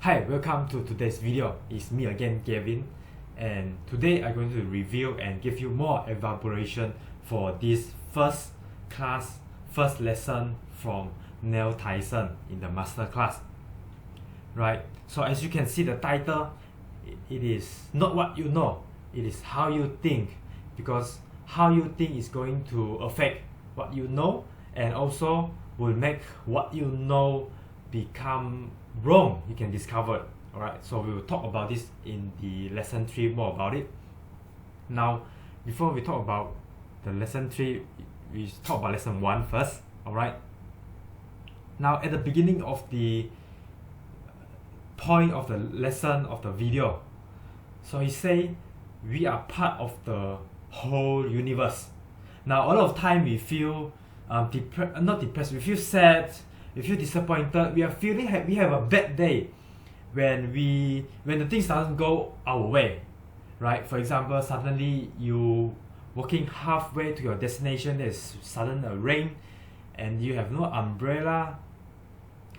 Hi, welcome to today's video. It's me again, Gavin, and today I'm going to review and give you more elaboration for this first lesson from Tyson in the MasterClass. Right, so as you can see the title, it is not what you know, it is how you think, because how you think is going to affect what you know and also will make what you know become wrong. You can discover it. Alright, so we will talk about this in the lesson 3 more about it. Now, before we talk about the lesson 3, we talk about lesson 1 first. Alright, now at the beginning of the point of the lesson of the video, so he say we are part of the whole universe. Now a lot of time we feel not depressed, we feel sad, we feel disappointed, we have a bad day when the things doesn't go our way, right? For example, suddenly you walking halfway to your destination, there's sudden rain and you have no umbrella,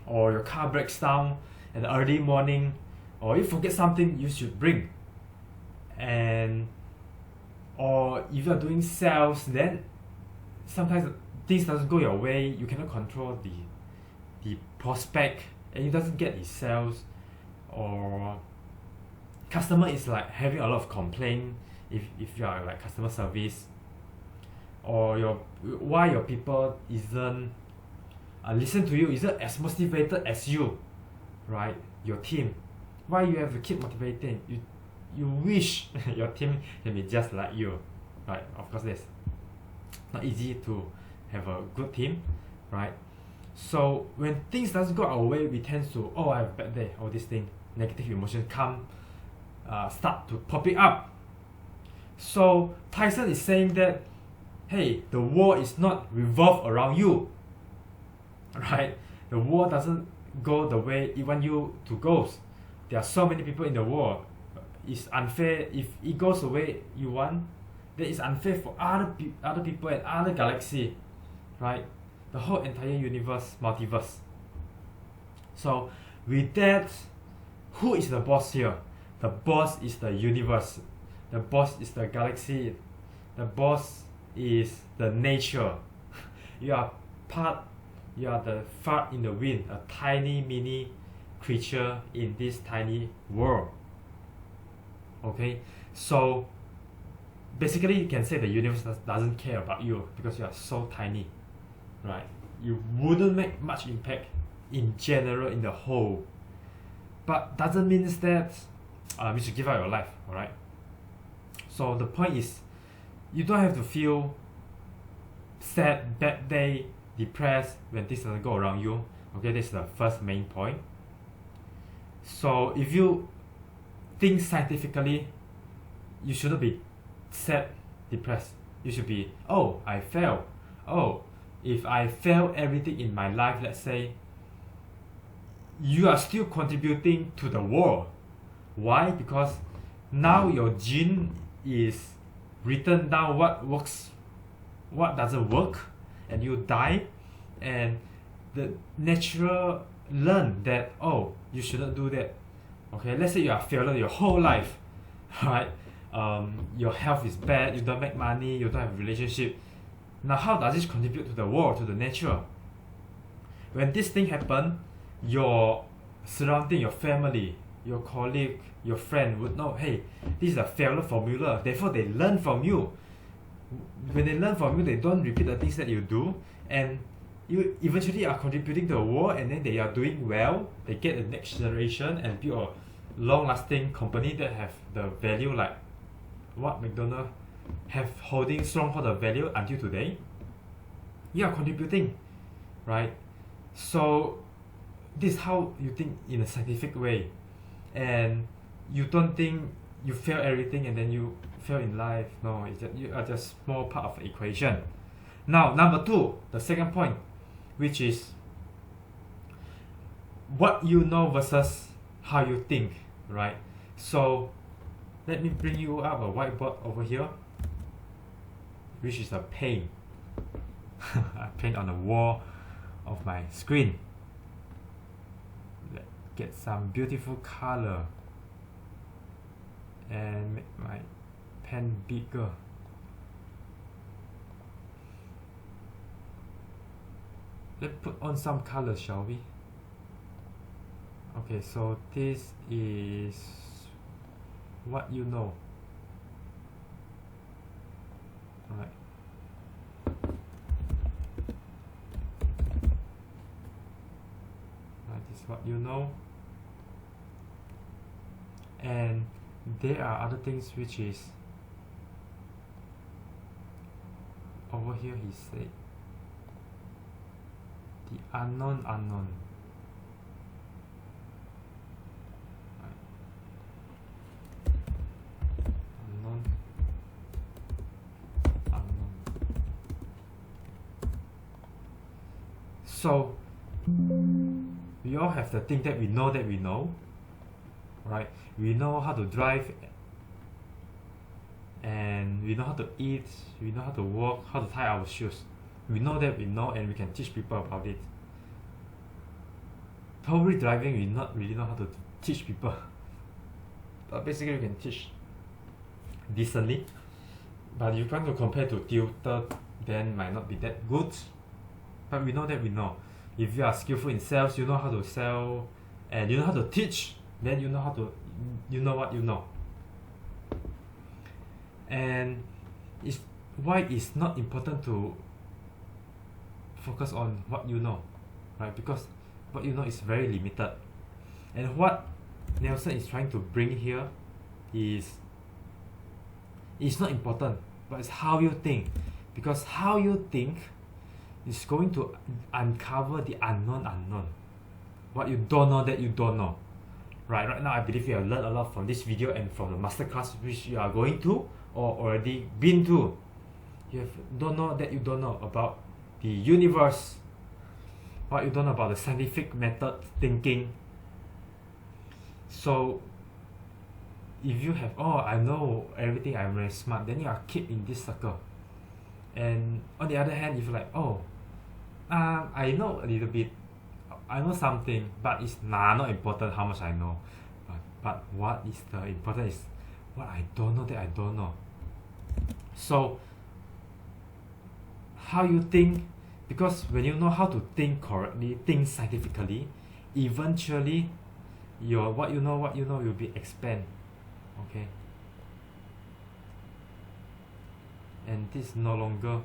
or your car breaks down in the early morning, or you forget something you should bring, or if you are doing sales, then sometimes things doesn't go your way, you cannot control the prospect and it doesn't get the sales, or customer is like having a lot of complaint if you are like customer service, or why your people isn't listen to you, isn't as motivated as you, right? Your team, why you have to keep motivating, you wish your team can be just like you, right? Of course it's not easy to have a good team, right? So when things doesn't go our way, we tend to, I have a bad day, all this thing, negative emotion come, start to popping up. So Tyson is saying that, hey, the world is not revolve around you, right? The world doesn't go the way you want you to go. There are so many people in the world. It's unfair if it goes the way you want. Then it's unfair for other people and other galaxy, right? The whole entire universe, multiverse. So with that, who is the boss here? The boss is the universe. The boss is the galaxy. The boss is the nature. You are the fart in the wind, a tiny mini creature in this tiny world. Okay, so basically you can say the universe doesn't care about you because you are so tiny, right? You wouldn't make much impact in general in the whole, but doesn't mean that you should give up your life. Alright, so the point is you don't have to feel sad, bad day, depressed when things doesn't go around you. Okay, this is the first main point. So if you think scientifically, you shouldn't be sad, depressed. You should be, I failed. If I fail everything in my life, let's say, you are still contributing to the world. Why? Because now your gene is written down what works, what doesn't work, and you die, and the natural learn that, you shouldn't do that. Okay, let's say you are failure your whole life, right? Your health is bad, you don't make money, you don't have a relationship. Now how does this contribute to the world, to the nature? When this thing happen, your surrounding, your family, your colleague, your friend would know, hey, this is a failure formula, therefore they learn from you. When they learn from you, they don't repeat the things that you do, and you eventually are contributing to the world, and then they are doing well, they get the next generation and build a long-lasting company that have the value like what McDonald's have holding strong for the value until today. You are contributing, right? So this is how you think in a scientific way, and you don't think you fail everything and then you fail in life. No, it's just, you are just small part of the equation. Now number 2, the second point, which is what you know versus how you think, right? So let me bring you up a whiteboard over here, which is a paint. I paint on the wall of my screen. get some beautiful color and make my pen bigger. Let's put on some color, shall we? Okay, so this is what you know. Alright. This is what you know. And there are other things which is over here. He said the unknown. Unknown. So we all have the thing that we know, right? We know how to drive, and we know how to eat, we know how to walk, how to tie our shoes. We know, and we can teach people about it. Probably driving, we not really know how to teach people, but basically we can teach decently. But you want to compare to tutor, then might not be that good. But we know. If you are skillful in sales, you know how to sell, and you know how to teach, then you know what you know. And it's why it's not important to focus on what you know, right? Because what you know is very limited. And what Nelson is trying to bring here is it's not important, but it's how you think. Because how you think is going to uncover the unknown. What you don't know that you don't know. Right now I believe you have learned a lot from this video and from the masterclass which you are going to or already been to. Don't know that you don't know about the universe. What you don't know about the scientific method thinking. So if you have, I know everything, I'm very smart, then you are keep in this circle. And on the other hand, if you're like, I know a little bit, I know something, but it's not important how much I know. But what is the important is what I don't know that I don't know. So how you think, because when you know how to think correctly, think scientifically, eventually your what you know will be expand. Okay. And this no longer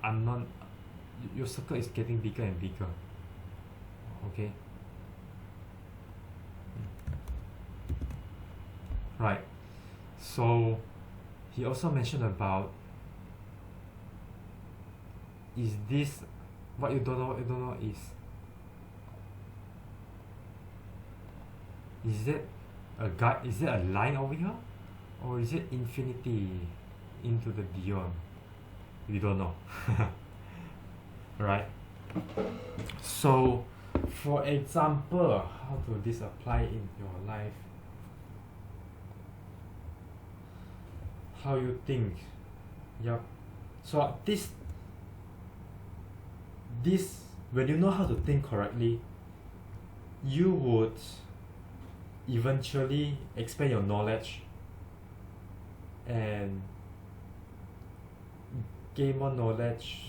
unknown. Your circle is getting bigger and bigger. Okay. Right. So he also mentioned about, is this what you don't know is it a guide, is it a line over here, or is it infinity into the beyond? We don't know. Right? So for example, how do this apply in your life? How you think. Yep. So this when you know how to think correctly, you would eventually expand your knowledge and gain more knowledge.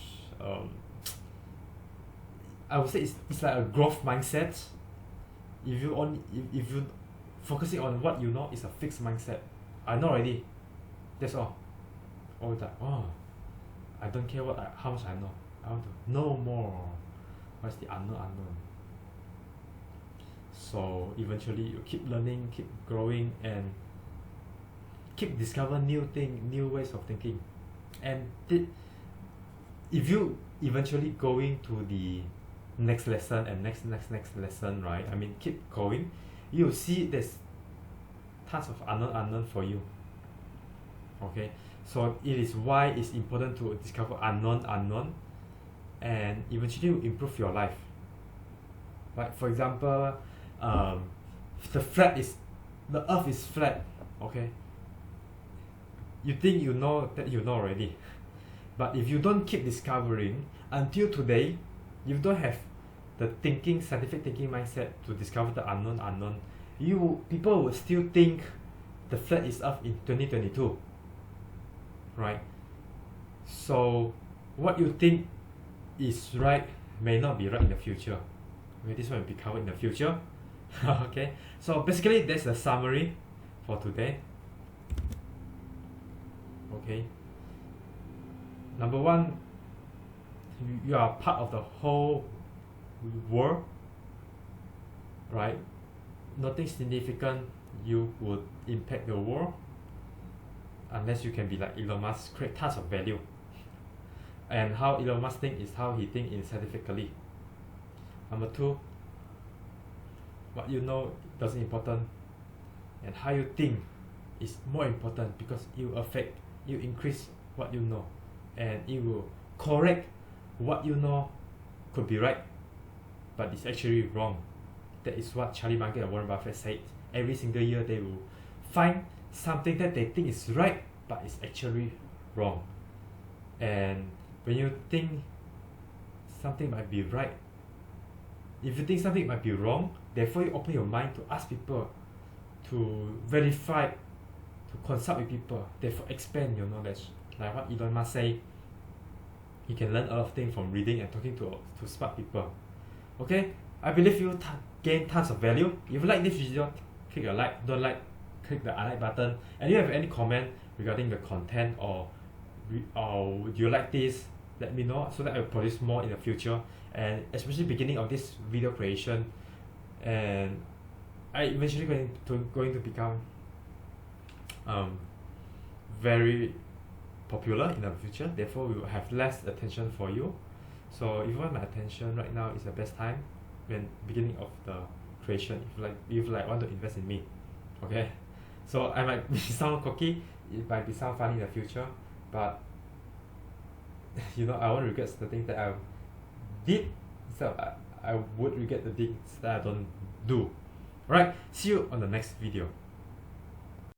I would say it's like a growth mindset. If you focusing on what you know, it's a fixed mindset. I know already. That's all. All that. I don't care how much I know. I want to know more. What's the unknown? So eventually you keep learning, keep growing, and keep discovering new ways of thinking. And if you eventually going to the next lesson and next lesson, right? I mean, keep going, you'll see there's tons of unknown for you. Okay, so it is why it's important to discover unknown, and eventually improve your life. Right? For example, the earth is flat. Okay, you think you know that you know already, but if you don't keep discovering until today, you don't have the thinking, scientific thinking mindset to discover the unknown, people will still think the flat is Earth in 2022, right? So what you think is right may not be right in the future. Maybe this one will be covered in the future. Okay, so basically that's the summary for today. Okay, number one, you are part of the whole world, right? Nothing significant you would impact the world unless you can be like Elon Musk, create tons of value. And how Elon Musk think is how he think in scientifically. Number two, what you know doesn't important, and how you think is more important, because it will affect, you increase what you know, and it will correct what you know could be right, but it's actually wrong. That is what Charlie Munger and Warren Buffett said. Every single year they will find something that they think is right, but it's actually wrong. And when you think something might be right, if you think something might be wrong, therefore you open your mind to ask people, to verify, to consult with people, therefore expand your knowledge. Like what Elon Musk say, you can learn a lot of things from reading and talking to smart people. Okay, I believe you gain tons of value. If you like this video, click a like. Don't like, click the unlike button. And if you have any comment regarding the content, or would you like this, let me know so that I will produce more in the future, and especially beginning of this video creation. And I eventually going to become very popular in the future, therefore we will have less attention for you. So if you want my attention right now, is the best time, when beginning of the creation, if you want to invest in me. Okay, so I might sound cocky, it might be sound funny in the future, but you know, I won't regret the things that I did, so I would regret the things that I don't do. Alright, see you on the next video.